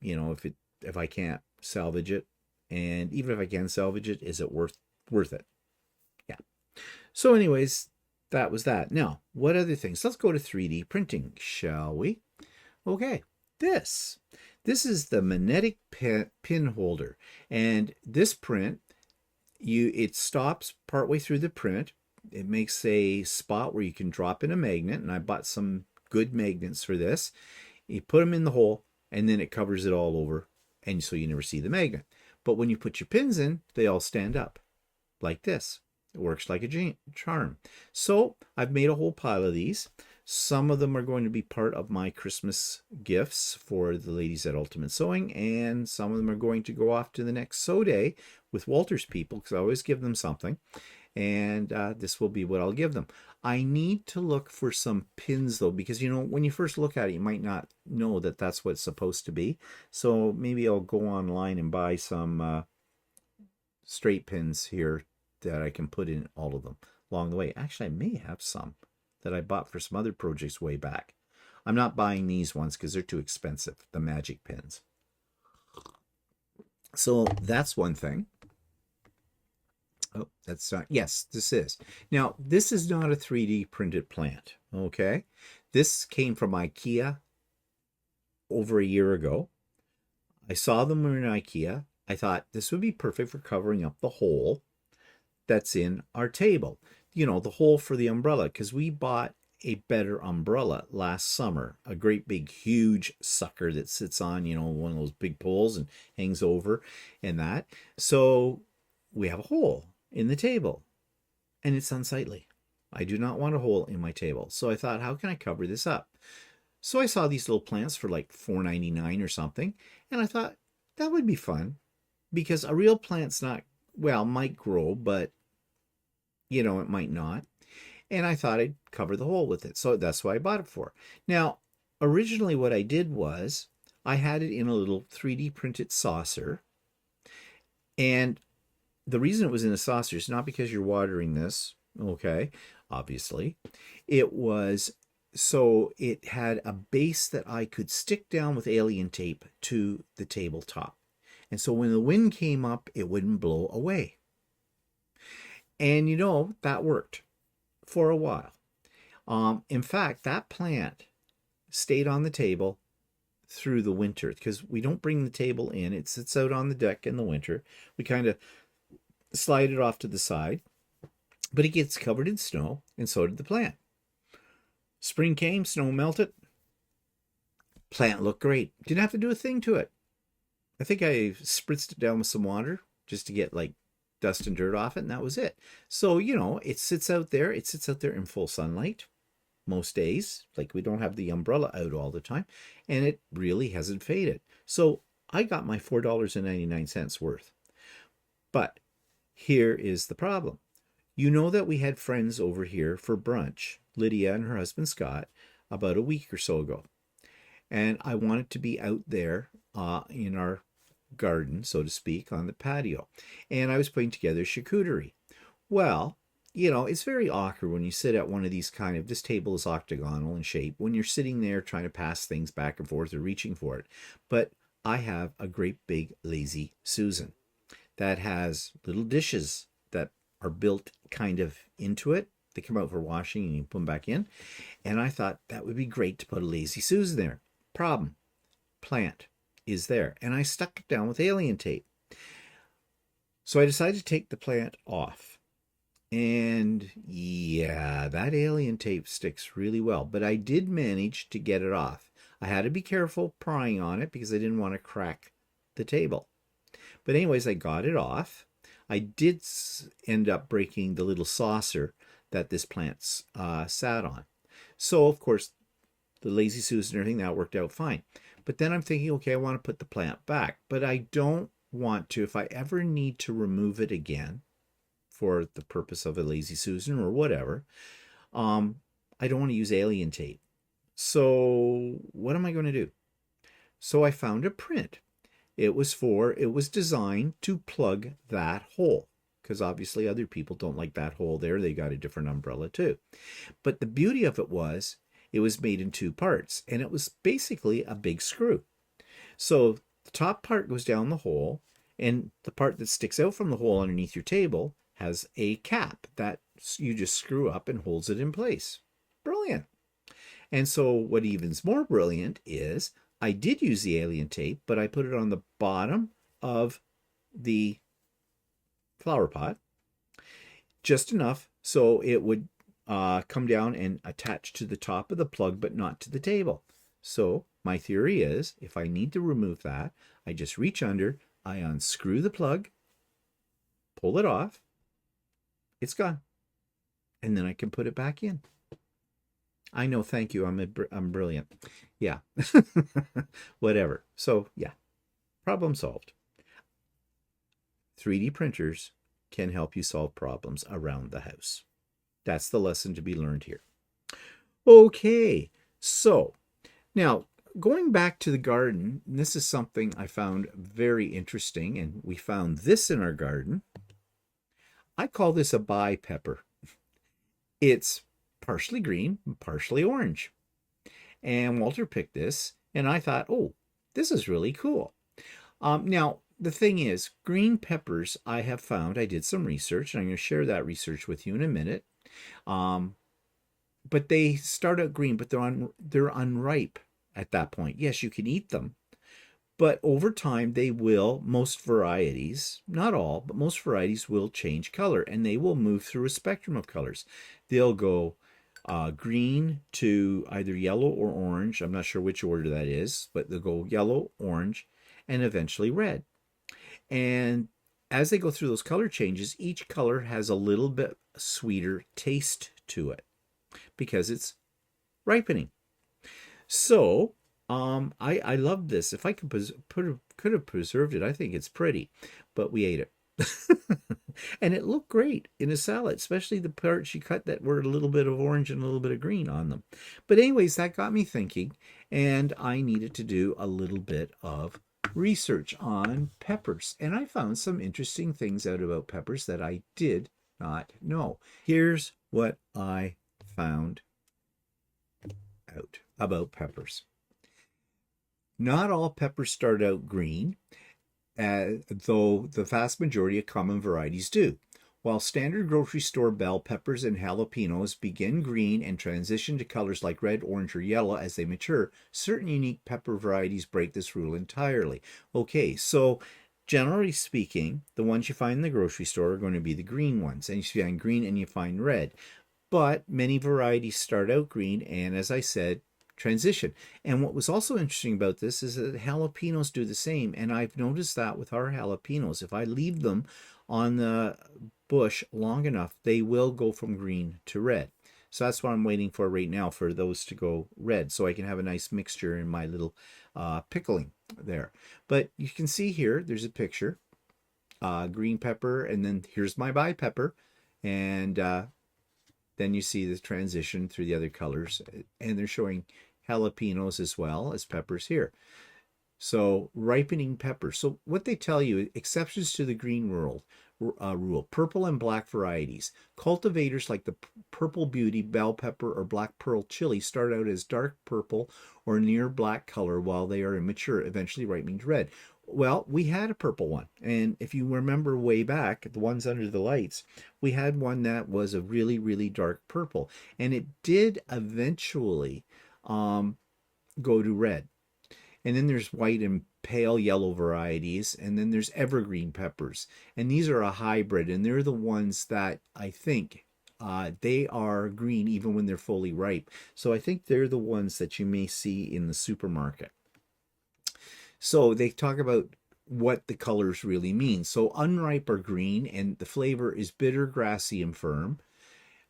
if I can't salvage it, and even if I can salvage it, is it worth it? Yeah. So anyways, that was that. Now, what other things? Let's go to 3D printing, shall we? Okay, this is the magnetic pin holder, and this print, it stops partway through the print. It makes a spot where you can drop in a magnet, and I bought some good magnets for this. You put them in the hole, and then it covers it all over, and so you never see the magnet. But when you put your pins in, they all stand up like this. It works like a charm. So I've made a whole pile of these. Some of them are going to be part of my Christmas gifts for the ladies at Ultimate Sewing, and some of them are going to go off to the next sew day with Walter's people, because I always give them something. And this will be what I'll give them. I need to look for some pins, though, because, when you first look at it, you might not know that that's what it's supposed to be. So maybe I'll go online and buy some straight pins here that I can put in all of them along the way. Actually, I may have some that I bought for some other projects way back. I'm not buying these ones because they're too expensive, the magic pins. So that's one thing. Oh, that's not, yes, this is. Now, this is not a 3D printed plant, okay? This came from IKEA over a year ago. I saw them in IKEA. I thought this would be perfect for covering up the hole that's in our table. The hole for the umbrella, because we bought a better umbrella last summer, a great big huge sucker that sits on, one of those big poles and hangs over and that. So we have a hole in the table, and it's unsightly. I do not want a hole in my table. So I thought, how can I cover this up? So I saw these little plants for like $4.99 or something, and I thought that would be fun, because a real plant's not, well, might grow, but it might not. And I thought I'd cover the hole with it. So that's what I bought it for. Now, originally what I did was I had it in a little 3D printed saucer. And the reason it was in a saucer is not because you're watering this, okay, obviously. It was so it had a base that I could stick down with alien tape to the tabletop. And so when the wind came up, it wouldn't blow away. And that worked for a while. In fact, that plant stayed on the table through the winter, because we don't bring the table in. It sits out on the deck in the winter. We kind of slide it off to the side, but it gets covered in snow, and so did the plant. Spring came, snow melted. Plant looked great. Didn't have to do a thing to it. I think I spritzed it down with some water just to get like dust and dirt off it, and that was it. So, it sits out there. It sits out there in full sunlight most days. Like, we don't have the umbrella out all the time, and it really hasn't faded. So I got my $4.99 worth. But here is the problem. That we had friends over here for brunch Lydia and her husband Scott about a week or so ago. And I wanted to be out there in our garden, so to speak, on the patio. And I was putting together charcuterie. Well, it's very awkward when you sit at one of these this table is octagonal in shape, when you're sitting there trying to pass things back and forth or reaching for it. But I have a great big lazy Susan that has little dishes that are built kind of into it. They come out for washing and you put them back in. And I thought that would be great to put a lazy Susan there. Problem, plant is there. And I stuck it down with alien tape. So I decided to take the plant off. And yeah, that alien tape sticks really well. But I did manage to get it off. I had to be careful prying on it because I didn't want to crack the table. But anyways, I got it off. I did end up breaking the little saucer that this plant sat on. So, of course, the lazy Susan and everything, that worked out fine. But then I'm thinking, okay, I want to put the plant back. But I don't want to, if I ever need to remove it again for the purpose of a lazy Susan or whatever, I don't want to use alien tape. So what am I going to do? So I found a print. It was designed to plug that hole, because obviously other people don't like that hole there. They got a different umbrella too. But the beauty of it was made in two parts, and it was basically a big screw. So the top part goes down the hole, and the part that sticks out from the hole underneath your table has a cap that you just screw up and holds it in place. Brilliant. And so what even's more brilliant is I did use the alien tape, but I put it on the bottom of the flower pot, just enough so it would come down and attach to the top of the plug, but not to the table. So my theory is, if I need to remove that, I just reach under, I unscrew the plug, pull it off, it's gone. And then I can put it back in. I know, thank you, I'm brilliant. Yeah, whatever. So yeah, problem solved. 3D printers can help you solve problems around the house. That's the lesson to be learned here. Okay, so now going back to the garden, this is something I found very interesting, and we found this in our garden. I call this a bye pepper. It's partially green, partially orange. And Walter picked this, and I thought, oh, this is really cool. Now, the thing is, green peppers, I have found, I did some research, and I'm going to share that research with you in a minute. But they start out green, but they're unripe at that point. Yes, you can eat them, but over time they will, most varieties, not all, but most varieties will change color, and they will move through a spectrum of colors. They'll go green to either yellow or orange. I'm not sure which order that is, but they'll go yellow, orange, and eventually red. And as they go through those color changes, each color has a little bit sweeter taste to it because it's ripening. So I love this. If I could have preserved it, I think it's pretty, but we ate it. And it looked great in a salad, especially the parts you cut that were a little bit of orange and a little bit of green on them. But anyways, that got me thinking, and I needed to do a little bit of research on peppers. And I found some interesting things out about peppers that I did not know. Here's what I found out about peppers. Not all peppers start out green, though the vast majority of common varieties do. While standard grocery store bell peppers and jalapenos begin green and transition to colors like red, orange, or yellow as they mature, certain unique pepper varieties break this rule entirely. Okay, so generally speaking, the ones you find in the grocery store are going to be the green ones, and you find green and you find red. But many varieties start out green and, as I said, transition. And what was also interesting about this is that jalapenos do the same, and I've noticed that with our jalapenos. If I leave them on the bush long enough, they will go from green to red. So that's what I'm waiting for right now, for those to go red, so I can have a nice mixture in my little pickling there. But you can see here, there's a picture, green pepper, and then here's my bye pepper, and then you see the transition through the other colors, and they're showing jalapenos as well as peppers here. So ripening peppers. So what they tell you, exceptions to the green rule, purple and black varieties. Cultivators like the Purple Beauty, bell pepper, or black pearl chili start out as dark purple or near black color while they are immature, eventually ripening to red. Well, we had a purple one, and if you remember way back, the ones under the lights, we had one that was a really, really dark purple, and it did eventually go to red. And then there's white and pale yellow varieties, and then there's evergreen peppers. And these are a hybrid, and they're the ones that I think they are green even when they're fully ripe. So I think they're the ones that you may see in the supermarket. So they talk about what the colors really mean. So unripe are green, and the flavor is bitter, grassy, and firm.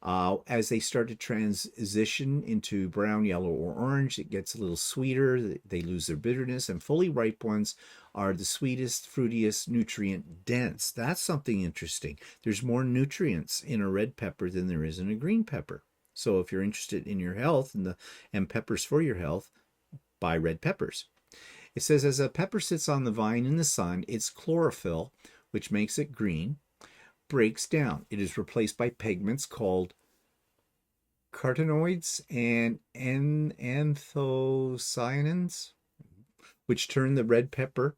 As they start to transition into brown, yellow, or orange, it gets a little sweeter. They lose their bitterness, and fully ripe ones are the sweetest, fruitiest, nutrient dense. That's something interesting. There's more nutrients in a red pepper than there is in a green pepper. So if you're interested in your health and peppers for your health, buy red peppers. It says, as a pepper sits on the vine in the sun, its chlorophyll, which makes it green, breaks down. It is replaced by pigments called carotenoids and anthocyanins, which turn the red pepper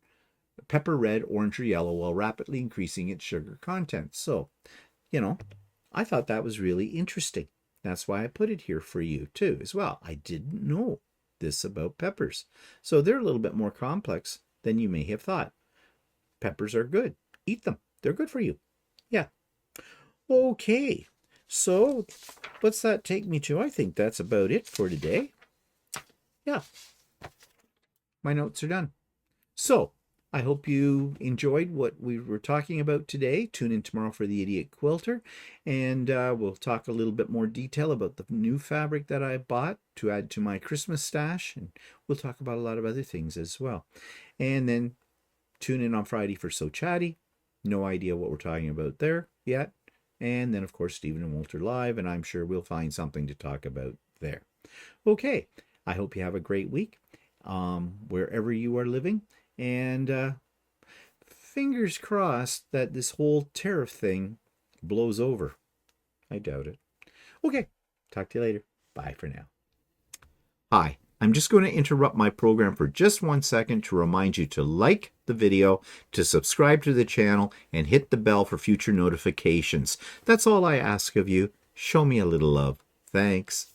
red, orange, or yellow while rapidly increasing its sugar content. So, I thought that was really interesting. That's why I put it here for you too as well. I didn't know this about peppers. So they're a little bit more complex than you may have thought. Peppers are good. Eat them. They're good for you. Yeah. Okay. So what's that take me to? I think that's about it for today. Yeah. My notes are done. So I hope you enjoyed what we were talking about today. Tune in tomorrow for the Idiot Quilter, and we'll talk a little bit more detail about the new fabric that I bought to add to my Christmas stash, and we'll talk about a lot of other things as well. And then tune in on Friday for So Chatty. No idea what we're talking about there yet. And then, of course, Stephen and Walter Live, and I'm sure we'll find something to talk about there. Okay, I hope you have a great week wherever you are living. And fingers crossed that this whole tariff thing blows over. I doubt it. Okay, talk to you later. Bye for now. Hi, I'm just going to interrupt my program for just 1 second to remind you to like the video, to subscribe to the channel, and hit the bell for future notifications. That's all I ask of you. Show me a little love. Thanks.